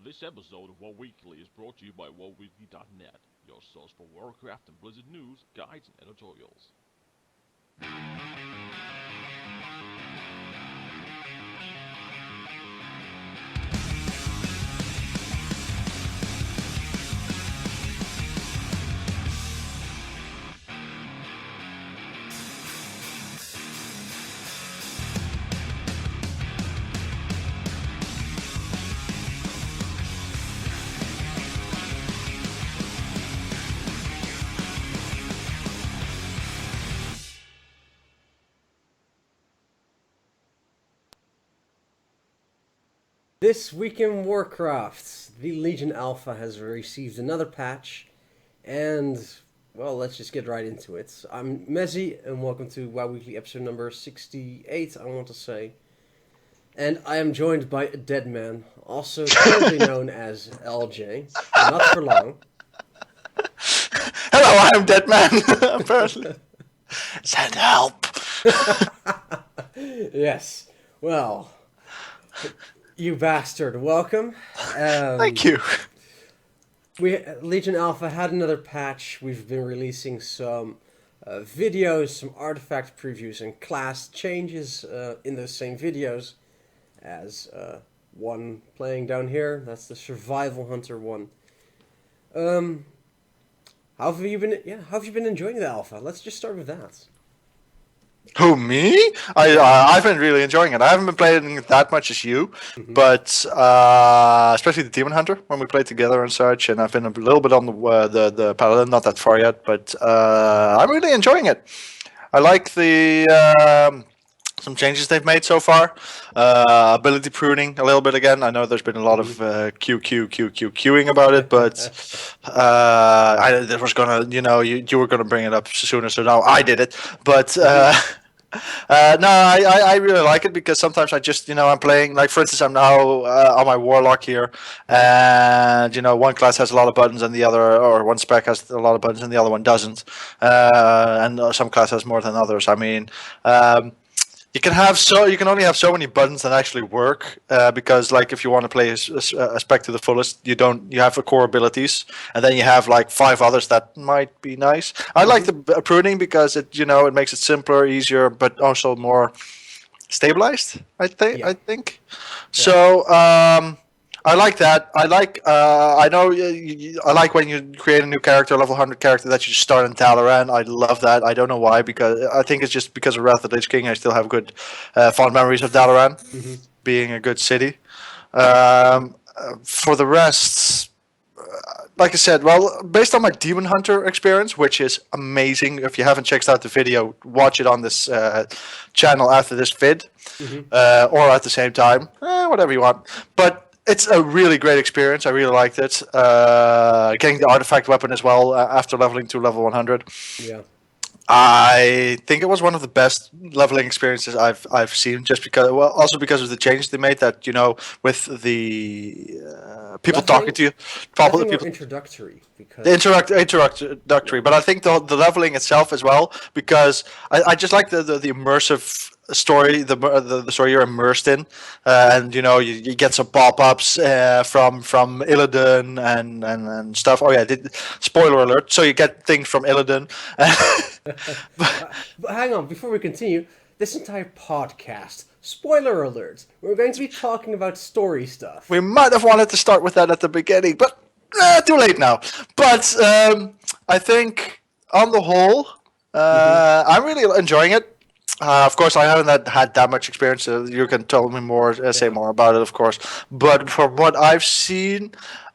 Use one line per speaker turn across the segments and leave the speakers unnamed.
This episode of WoW Weekly is brought to you by WoWweekly.net, your source for Warcraft and Blizzard news, guides, and editorials.
This week in Warcraft, the Legion Alpha has received another patch, and, well, let's just get right into it. I'm Mezzy, and welcome to WoW Weekly episode number 68, I want to say. And I am joined by a dead man, also currently known as LJ, not for long.
Hello, I'm Dead Man, apparently. Send help.
Yes, well, you bastard, welcome.
Thank you.
Legion Alpha had another patch. We've been releasing some videos, some artifact previews, and class changes in those same videos. As one playing down here, that's the Survival Hunter one. How have you been? Yeah, how have you been enjoying the alpha? Let's just start with that.
Who, me? I've been really enjoying it. I haven't been playing it that much as you, but especially the Demon Hunter when we played together and such. And I've been a little bit on the Paladin, not that far yet, but I'm really enjoying it. I like the some changes they've made so far. Ability pruning a little bit again. I know there's been a lot of queuing about it, but I was gonna, you were gonna bring it up sooner, so now I did it. But no, I really like it because sometimes I just, I'm playing, like for instance, I'm now on my Warlock here, and, one class has a lot of buttons and the other, or one spec has a lot of buttons and the other one doesn't. And some class has more than others. I mean, you can only have so many buttons that actually work because, like, if you want to play a spec to the fullest, you have the core abilities, and then you have like 5 others that might be nice. I like the pruning because it it makes it simpler, easier, but also more stabilized. I think.
Yeah.
So I like that. I like. I know. I like when you create a new character, level 100 character, that you start in Dalaran. I love that. I don't know why, because I think it's just because of Wrath of the Lich King. I still have good, fond memories of Dalaran being a good city. For the rest, like I said, well, based on my Demon Hunter experience, which is amazing. If you haven't checked out the video, watch it on this channel after this vid, or at the same time, whatever you want. But it's a really great experience. I really liked it. Getting the artifact weapon as well after leveling to level 100.
Yeah.
I think it was one of the best leveling experiences I've seen. Just because, well, also because of the changes they made. That with the people talking to you,
probably
people
introductory because
the introductory. But I think the leveling itself as well, because I just like the immersive story, the story you're immersed in, and you get some pop-ups from Illidan and stuff. Oh yeah, spoiler alert. So you get things from Illidan.
but hang on, before we continue, this entire podcast, spoiler alert, we're going to be talking about story stuff.
We might have wanted to start with that at the beginning, but too late now. But I think on the whole, I'm really enjoying it. Of course, I haven't had that much experience. You can tell me more, say more about it, of course. But from what I've seen,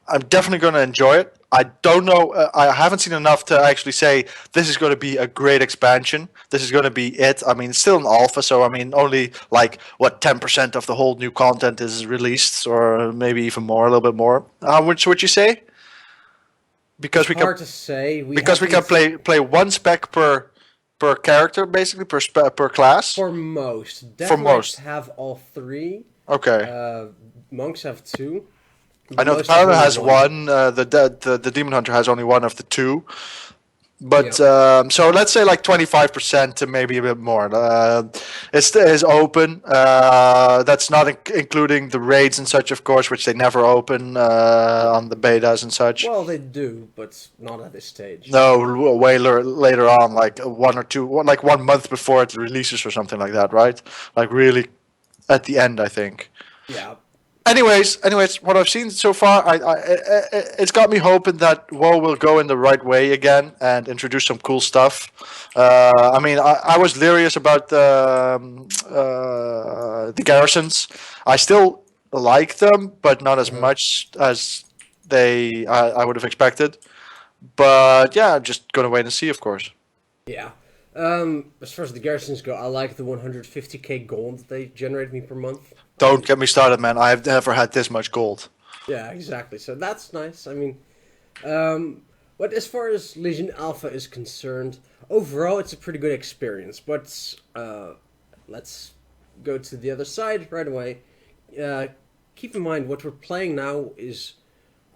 I'm definitely going to enjoy it. I don't know. I haven't seen enough to actually say this is going to be a great expansion. This is going to be it. I mean, it's still an alpha, so I mean, only like 10% of the whole new content is released, or maybe even more, a little bit more. How much would you say? Because
it's hard to say.
We can play one spec per character, basically per class.
For most, Death have all 3.
Okay.
Monks have 2.
I know the Paladin has one. The Demon Hunter has only one of the 2. But so let's say like 25% to maybe a bit more. Is open. That's not including the raids and such, of course, which they never open on the betas and such.
Well, they do, but not at this stage.
No, way later on, like like 1 month before it releases or something like that, right? Like really at the end, I think.
Yeah.
Anyways, what I've seen so far, it's got me hoping that WoW will go in the right way again and introduce some cool stuff. I mean, I was lyrious about the garrisons. I still like them, but not as
Uh-huh.
much as I would have expected. But yeah, just gonna wait and see, of course.
Yeah. As far as the garrisons go, I like the 150k gold that they generate me per month.
Don't get me started, man. I've never had this much gold.
Yeah, exactly. So that's nice. I mean, but as far as Legion Alpha is concerned, overall it's a pretty good experience. But let's go to the other side right away. Keep in mind what we're playing now is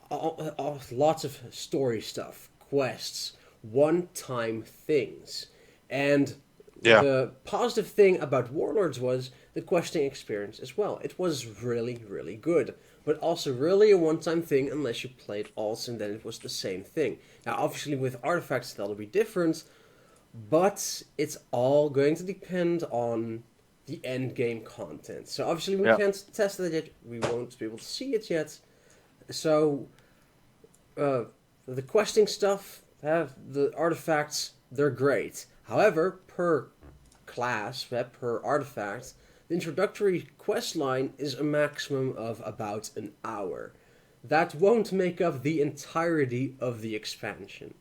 lots of story stuff, quests, one-time things, and
Yeah,
the positive thing about Warlords was the questing experience as well. It was really, really good, but also really a one-time thing unless you played alts and then it was the same thing. Now, obviously, with artifacts that'll be different, but it's all going to depend on the end game content. So obviously, we
yeah.
can't test that yet. We won't be able to see it yet. So the questing stuff, the artifacts, they're great. However, per class, per artifact, the introductory quest line is a maximum of about an hour. That won't make up the entirety of the expansion.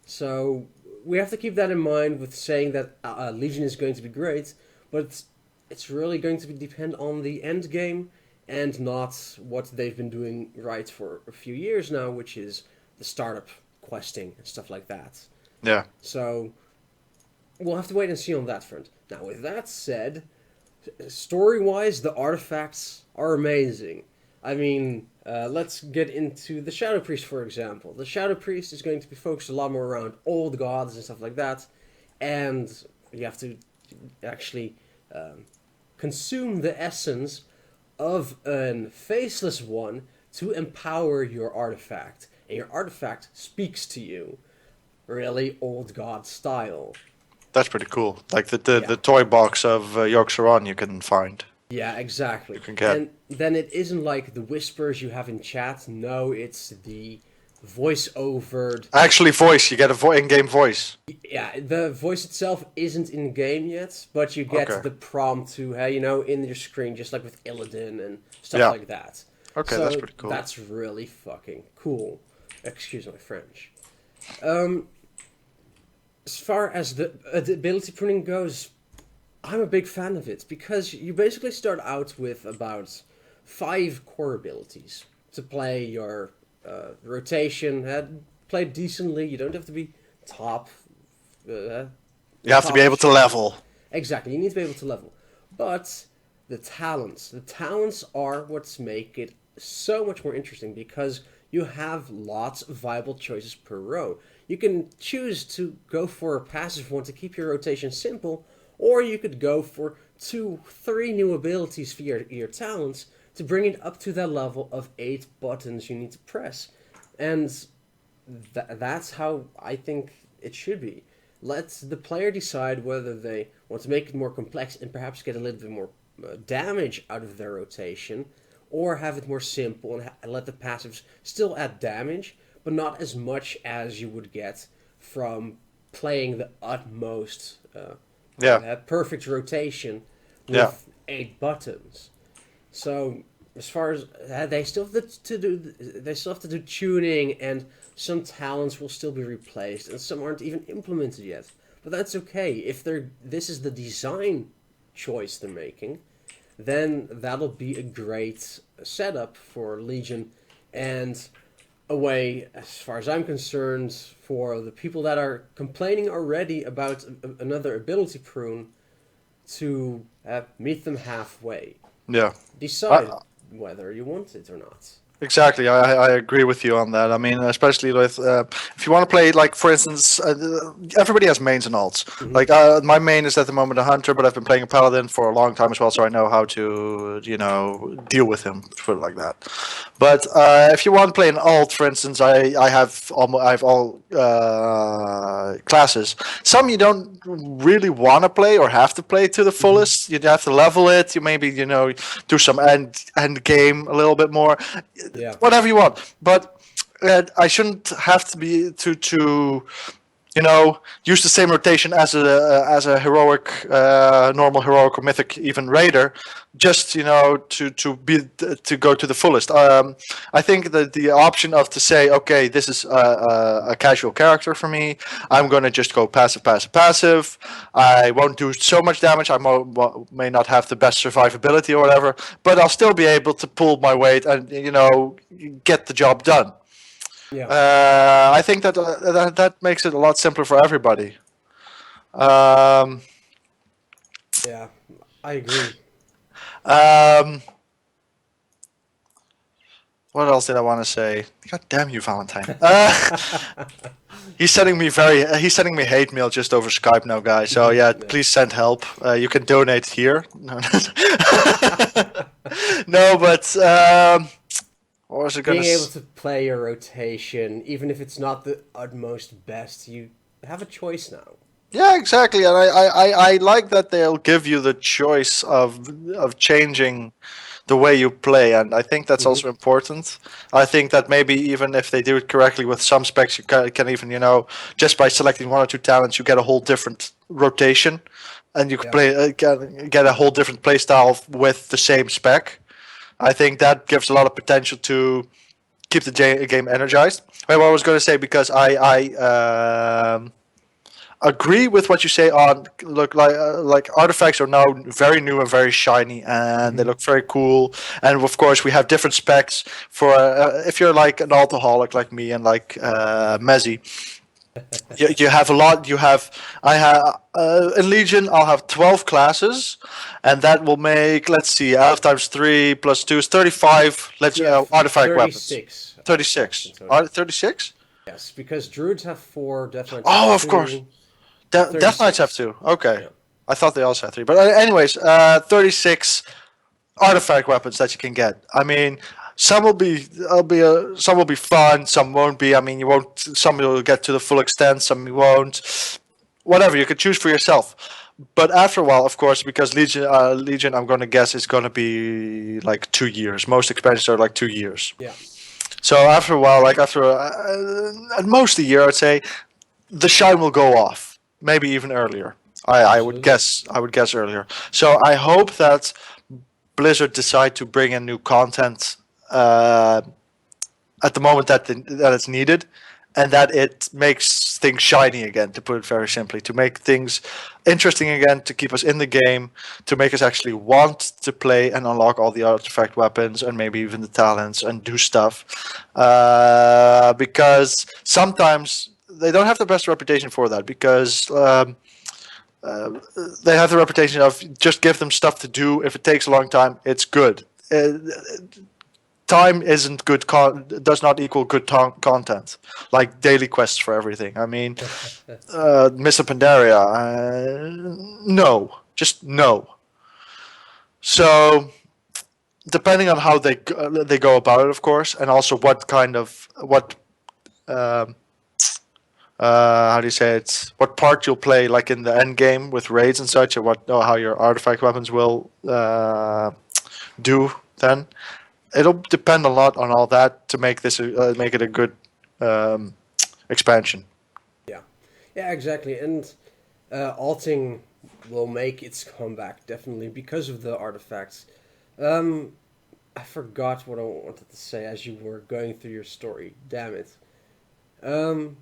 So we have to keep that in mind with saying that Legion is going to be great, but it's really going to depend on the end game and not what they've been doing right for a few years now, which is the startup questing and stuff like that.
Yeah.
So we'll have to wait and see on that front. Now, with that said, story-wise, the artifacts are amazing. I mean, let's get into the Shadow Priest, for example. The Shadow Priest is going to be focused a lot more around old gods and stuff like that, and you have to actually consume the essence of an faceless one to empower your artifact. And your artifact speaks to you, really old god style.
That's pretty cool. Like the
Yeah.
toy box of Yorkshire you can find.
Yeah, exactly.
You can get.
And then it isn't like the whispers you have in chat. No, it's the voice-overed.
Actually, voice. You get a in-game voice.
Yeah, the voice itself isn't in game yet, but you get
Okay.
the prompt to, in your screen, just like with Illidan and stuff
Yeah.
like that.
Okay,
So
that's pretty cool.
that's really fucking cool. Excuse my French. As far as the ability pruning goes, I'm a big fan of it because you basically start out with about 5 core abilities to play your rotation. Play decently. You don't have to be top.
You have to be able to level.
Exactly, you need to be able to level. But the talents are what's make it so much more interesting because you have lots of viable choices per row. You can choose to go for a passive one to keep your rotation simple, or you could go for 2, 3 new abilities for your talents to bring it up to that level of 8 buttons you need to press. And that's how I think it should be. Let the player decide whether they want to make it more complex and perhaps get a little bit more damage out of their rotation, or have it more simple and let the passives still add damage, but not as much as you would get from playing the utmost perfect rotation with 8 buttons. So as far as they still have to do tuning, and some talents will still be replaced, and some aren't even implemented yet. But that's okay. If this is the design choice they're making, then that'll be a great setup for Legion, and a way, as far as I'm concerned, for the people that are complaining already about another ability prune to meet them halfway.
Yeah.
Decide whether you want it or not.
Exactly, I agree with you on that. I mean, especially with if you want to play, like for instance, everybody has mains and alts.
Hmm.
Like my main is at the moment a hunter, but I've been playing a paladin for a long time as well, so I know how to deal with him, put it like that. But if you want to play an alt, for instance, I have all classes. Some you don't really want to play or have to play to the
Hmm.
fullest. You have to level it. You maybe do some end game a little bit more,
Yeah.
whatever you want. But I shouldn't have to be to use the same rotation as a heroic, normal heroic or mythic even raider, just to go to the fullest. I think that the option of to say, okay, this is a casual character for me. I'm gonna just go passive, passive, passive. I won't do so much damage. I may not have the best survivability or whatever, but I'll still be able to pull my weight and get the job done.
Yeah.
I think that makes it a lot simpler for everybody. Um,
Yeah. I agree.
um, what else did I want to say? God damn you, Valentine. He's sending me he's sending me hate mail just over Skype now, guys. So yeah,
Yeah.
please send help. You can donate here. No, but what was I gonna?
Being able to play your rotation, even if it's not the utmost best, you have a choice now.
Yeah, exactly, and I like that they'll give you the choice of changing the way you play, and I think that's
Hmm.
also important. I think that maybe even if they do it correctly with some specs, you can even just by selecting one or two talents, you get a whole different rotation, and you can
Yeah.
play get a whole different play style with the same spec. I think that gives a lot of potential to keep the game energized. Wait, what I was going to say because I agree with what you say on look like artifacts are now very new and very shiny and they
Hmm.
look very cool, and of course we have different specs for if you're like an alcoholic like me and like Mezzy, you have a lot. You have I have in Legion I'll have 12 classes, and that will make, let's see, 12 times 3 plus 2 is 35
You have
artifact weapons.
36 artifacts in
36
total.
36.
Yes, because druids have 4, death knights have
Oh, of course.
2, so
Death Knights have
36.
two. Okay.
Yeah.
I thought they also had three. But anyways, 36 artifact weapons that you can get. I mean, some will be fun, some won't be. I mean, you won't. Some will get to the full extent, some you won't. Whatever, you can choose for yourself. But after a while, of course, because Legion, I'm going to guess is going to be like 2 years. Most expansions are like 2 years.
Yeah.
So after a while, like after at most a year, I'd say the shine will go off. Maybe even earlier. I would
Absolutely.
guess. I would guess earlier. So I hope that Blizzard decide to bring in new content uh, at the moment that it's needed, and that it makes things shiny again. To put it very simply, to make things interesting again, to keep us in the game, to make us actually want to play and unlock all the artifact weapons and maybe even the talents and do stuff. Because sometimes they don't have the best reputation for that because. They have the reputation of just give them stuff to do. If it takes a long time, it's good. Time isn't good. Does not equal good content. Like daily quests for everything. I mean, Mr. Pandaria, no, just no. So depending on how they go about it, of course, and also what kind of what um, how do you say it? What part you'll play, like in the end game with raids and such, or what, or how your artifact weapons will do. Then it'll depend a lot on all that to make make it a good um, expansion.
Yeah. Yeah, exactly. And alting will make its comeback, definitely, because of the artifacts. Um, I forgot what I wanted to say as you were going through your story. Damn it. Um,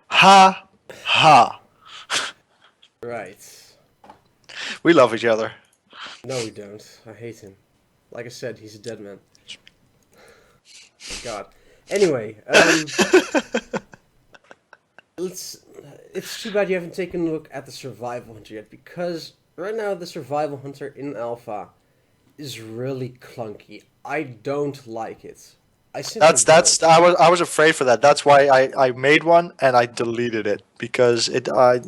Ha ha!
right.
We love each other.
No, we don't. I hate him. Like I said, he's a dead man. My God. Anyway, let's. It's too bad you haven't taken a look at the survival hunter yet, because right now the survival hunter in alpha is really clunky. I don't like it. I simply
That's
don't.
I was afraid for that. That's why I made one and I deleted it because I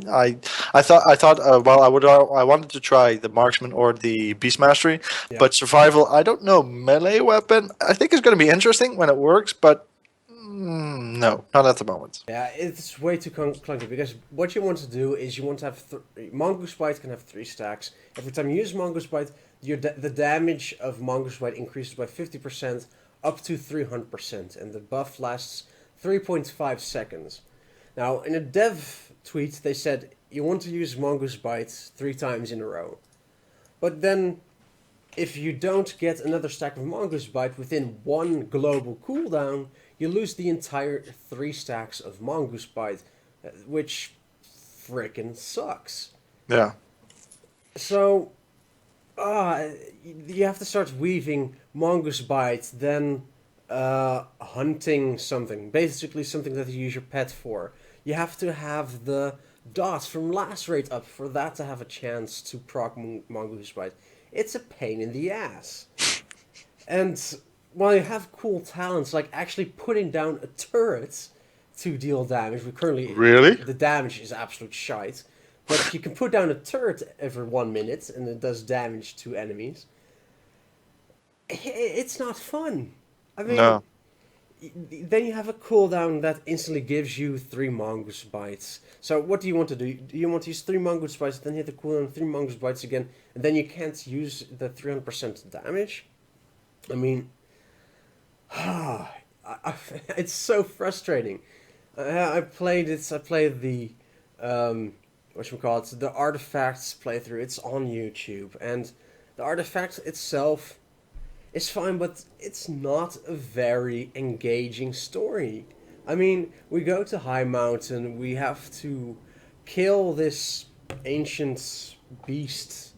thought well I wanted to try the marksman or the beast mastery,
Yeah.
but survival I don't know melee weapon I think is going to be interesting when it works, but no, not at the moment.
Yeah, it's way too clunky because what you want to do is you want to have Mongoose Bite can have 3 stacks. Every time you use Mongoose Bite, the damage of Mongoose Bite increases by 50% up to 300%, and the buff lasts 3.5 seconds. Now, in a dev tweet, they said you want to use Mongoose Bite 3 times in a row. But then, if you don't get another stack of Mongoose Bite within one global cooldown, you lose the entire 3 stacks of Mongoose Bite, which frickin' sucks.
Yeah.
So, you have to start weaving Mongoose Bite, then hunting something, basically something that you use your pet for. You have to have the dots from Lacerate up for that to have a chance to proc Mongoose Bite. It's a pain in the ass. And while you have cool talents like actually putting down a turret to deal damage, we currently
Really?
the damage is absolute shite. But you can put down a turret every 1 minute and it does damage to enemies. It's not fun. I mean,
No.
then you have a cooldown that instantly gives you 3 Mongoose Bites. So what do you want to do? Do you want to use 3 Mongoose Bites, then hit the cooldown 3 Mongoose Bites again, and then you can't use the 300% damage? I mean, it's so frustrating. I played it. I played the the Artifacts playthrough. It's on YouTube, and the Artifact itself is fine, but it's not a very engaging story. I mean, we go to High Mountain. We have to kill this ancient beast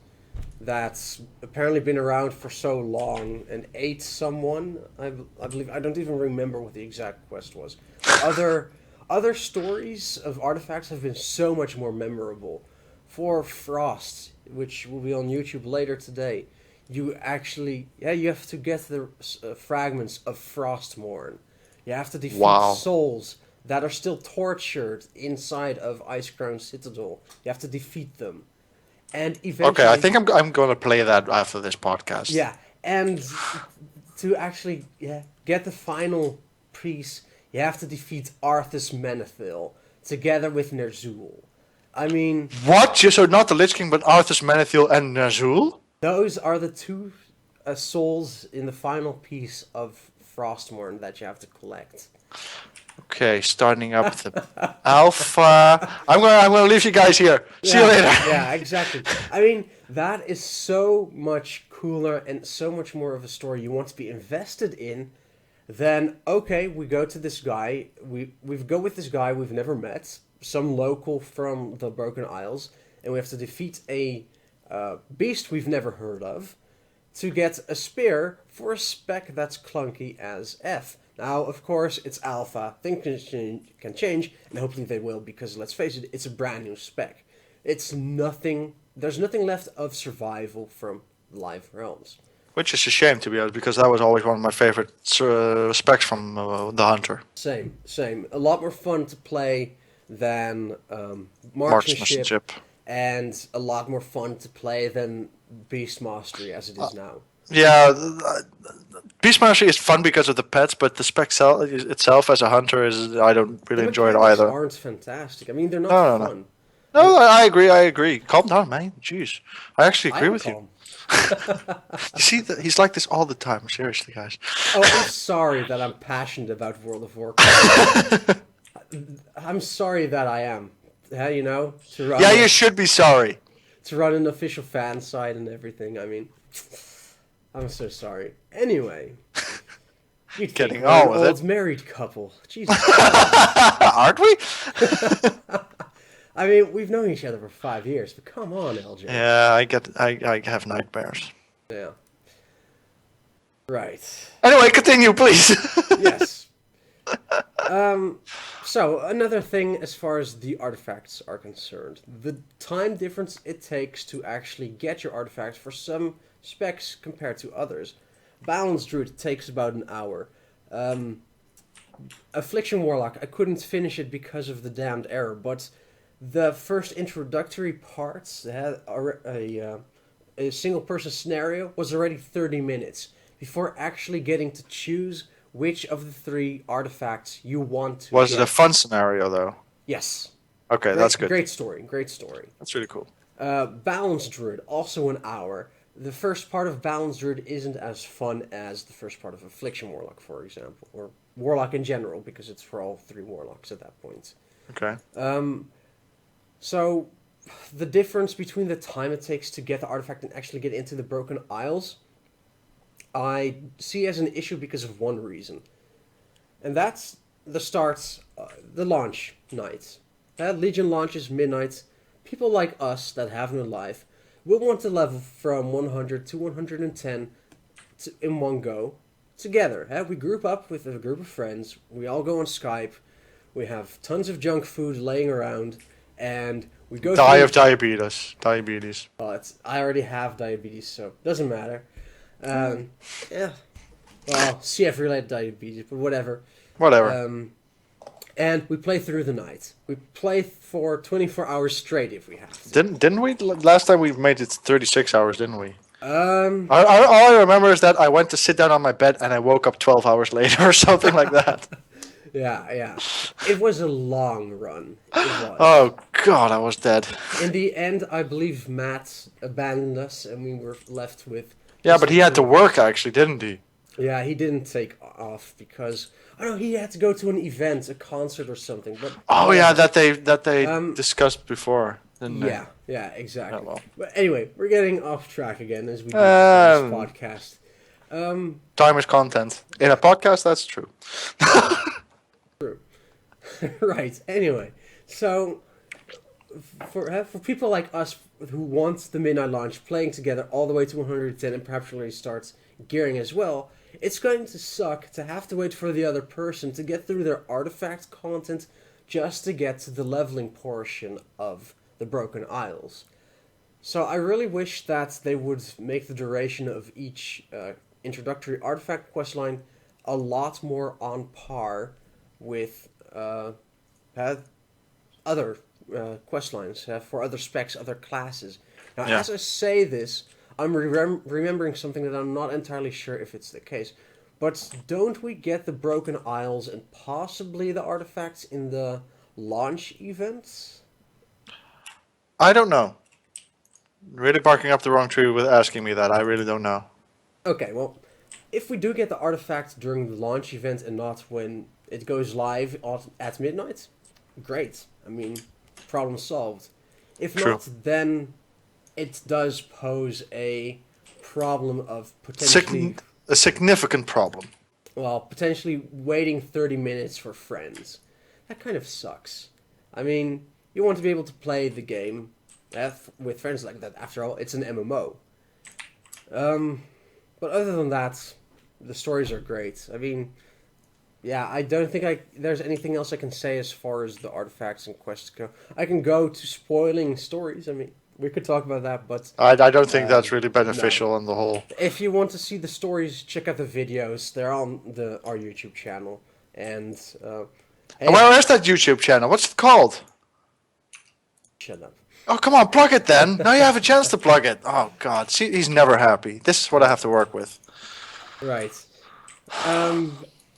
that's apparently been around for so long and ate someone. I believe I don't even remember what the exact quest was. Other stories of artifacts have been so much more memorable. For Frost, which will be on YouTube later today, you have to get the fragments of Frostmourne. You have to defeat
Wow.
souls that are still tortured inside of Icecrown Citadel. You have to defeat them. And eventually,
Okay, I think I'm going to play that after this podcast.
yeah, and to actually get the final piece, you have to defeat Arthas Menethil together with Ner'zhul. I mean,
What? So not the Lich King, but Arthas Menethil and Ner'zhul?
those are the 2 souls in the final piece of Frostmourne that you have to collect.
Okay, starting up the alpha. I'm gonna leave you guys here. See you later.
Yeah, exactly. I mean, that is so much cooler and so much more of a story you want to be invested in than, okay, we go to this guy, we go with this guy we've never met, some local from the Broken Isles, and we have to defeat a beast we've never heard of to get a spear for a spec that's clunky as F. Now, of course, it's alpha. Things can change, and hopefully they will, because let's face it, it's a brand new spec. It's nothing. There's nothing left of survival from Live Realms.
Which is a shame, to be honest, because that was always one of my favorite specs from the Hunter.
Same. A lot more fun to play than marksmanship, and a lot more fun to play than Beast Mastery as it is now.
Yeah, Beast Mastery is fun because of the pets, but the spec itself as a hunter I don't really enjoy it
mechanics
either.
Aren't fantastic. I mean, they're not
No.
fun.
No, I agree. Calm down, man. Jeez. I actually
I
agree
am
with you.
calm.
You see, he's like this all the time. Seriously, guys.
Oh, I'm sorry that I'm passionate about World of Warcraft. I'm sorry that I am. Yeah, you know,
Yeah, you should be sorry.
to run an official fan site and everything. I mean, I'm so sorry. Anyway, you'd think
Getting
we're
on
an
with it.
old married couple. Jesus.
Aren't we?
I mean, we've known each other for 5 years, but come on, LJ.
Yeah, I have nightmares.
Yeah. Right.
Anyway, continue, please.
Yes. So another thing as far as the artifacts are concerned, the time difference it takes to actually get your artifacts for some specs compared to others. Balance Druid takes about an hour. Affliction Warlock, I couldn't finish it because of the damned error, but the first introductory parts had a single person scenario was already 30 minutes before actually getting to choose which of the 3 artifacts you want to
Was
get.
it a fun scenario though?
Yes.
Okay, that's good.
Great story. Great story.
That's really cool.
Balance Druid, also an hour. The first part of Balance Druid isn't as fun as the first part of Affliction Warlock, for example, or Warlock in general, because it's for all 3 Warlocks at that point.
Okay.
So, the difference between the time it takes to get the artifact and actually get into the Broken Isles, I see as an issue because of one reason. And that's the launch night. Legion launches midnight. People like us that have no life will want to level from 100 to 110 in one go together. We group up with a group of friends. We all go on Skype. We have tons of junk food laying around, and we go.
Die of diabetes. Diabetes.
I already have diabetes, so it doesn't matter. Yeah. Well, CF-related diabetes, but whatever.
Whatever.
And we play through the night. We play for 24 hours straight if we have to.
Didn't we? Last time we made it 36 hours, didn't we?
Um,
All I remember is that I went to sit down on my bed and I woke up 12 hours later or something like that.
yeah. It was a long run. It was.
Oh, God, I was dead.
In the end, I believe Matt abandoned us and we were left with...
Yeah, but he had to work, actually, didn't he?
Yeah, he didn't take off because... I don't know, he had to go to an event, a concert or something. But
Oh, yeah, that they discussed before, didn't they?
Yeah, exactly.
Oh, well.
But anyway, we're getting off track again as we do this podcast.
Time is content. In a podcast, that's true.
True. Right. Anyway, so for people like us who want the midnight launch, playing together all the way to 110 and perhaps really starts gearing as well, it's going to suck to have to wait for the other person to get through their artifact content just to get to the leveling portion of the Broken Isles. So I really wish that they would make the duration of each introductory artifact questline a lot more on par with other questlines for other specs, other classes. Now, as I say this, I'm remembering something that I'm not entirely sure if it's the case. But don't we get the Broken Isles and possibly the artifacts in the launch events?
I don't know. Really barking up the wrong tree with asking me that. I really don't know.
Okay, well, if we do get the artifacts during the launch event and not when it goes live at midnight, great. I mean, problem solved. If
True.
not, then it does pose a problem of potentially...
A significant problem.
Well, potentially waiting 30 minutes for friends. That kind of sucks. I mean, you want to be able to play the game with friends like that. After all, it's an MMO. But other than that, the stories are great. I mean, yeah, I don't think there's anything else I can say as far as the artifacts and quests go. I can go to spoiling stories. I mean, we could talk about that, but...
I don't think that's really beneficial on the whole.
If you want to see the stories, check out the videos. They're on our YouTube channel. And,
And where is that YouTube channel? What's it called?
Shut up.
Oh, come on, plug it then. Now you have a chance to plug it. Oh, God. See, he's never happy. This is what I have to work with.
Right.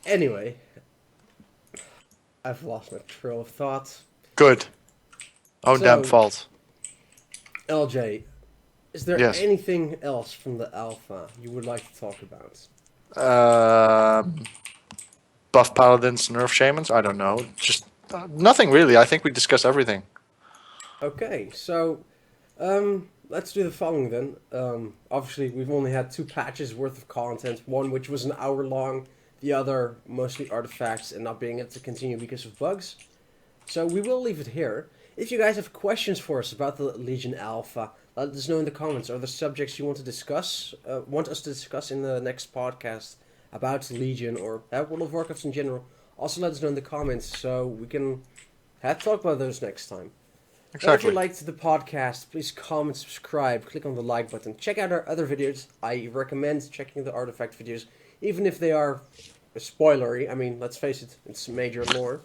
Anyway. I've lost my trail of thought.
Good. Oh,
So-
damn fault.
LJ, is there
Yes.
anything else from the alpha you would like to talk about?
Buff paladins, nerf shamans? I don't know. Just nothing really. I think we discussed everything.
Okay, so let's do the following then. Obviously, we've only had 2 patches worth of content. One which was an hour long, the other mostly artifacts and not being able to continue because of bugs. So we will leave it here. If you guys have questions for us about the Legion Alpha, let us know in the comments. Are there subjects you want to discuss? Want us to discuss in the next podcast about Legion or World of Warcraft in general? Also, let us know in the comments so we can talk about those next time. If
Exactly.
you liked the podcast, please comment, subscribe, click on the like button. Check out our other videos. I recommend checking the artifact videos, even if they are spoilery. I mean, let's face it, it's major lore.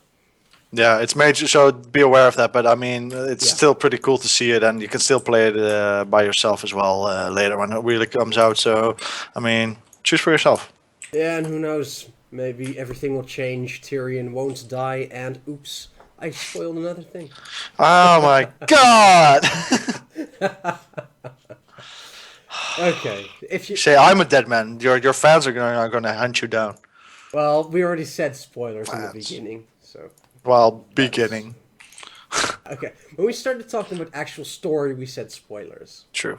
Yeah, it's major, so be aware of that. But I mean, it's
Yeah.
still pretty cool to see it, and you can still play it by yourself as well later when it really comes out. So, I mean, choose for yourself.
Yeah, and who knows? Maybe everything will change. Tyrion won't die, and oops, I spoiled another thing.
Oh my god!
Okay, if you
Say I'm a dead man. Your fans are gonna hunt you down.
well, we already said spoilers in the
Fans.
beginning, so
Well,
that's-
beginning.
Okay, when we started talking about actual story, we said spoilers.
True.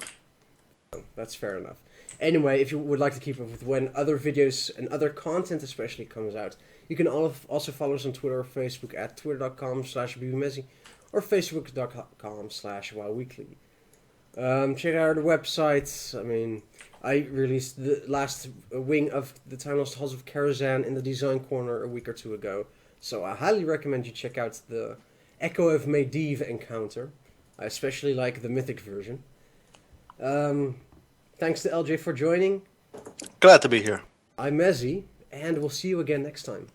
That's fair enough. Anyway, if you would like to keep up with when other videos and other content especially comes out, you can also follow us on Twitter or Facebook at twitter.com/bbmessy or facebook.com/wowweekly. Check out our websites. I mean, I released the last wing of the Time Lost Halls of Karazhan in the design corner a week or two ago, so I highly recommend you check out the Echo of Medivh encounter. I especially like the mythic version. Thanks to LJ for joining.
Glad to be here.
I'm Mezzy, and we'll see you again next time.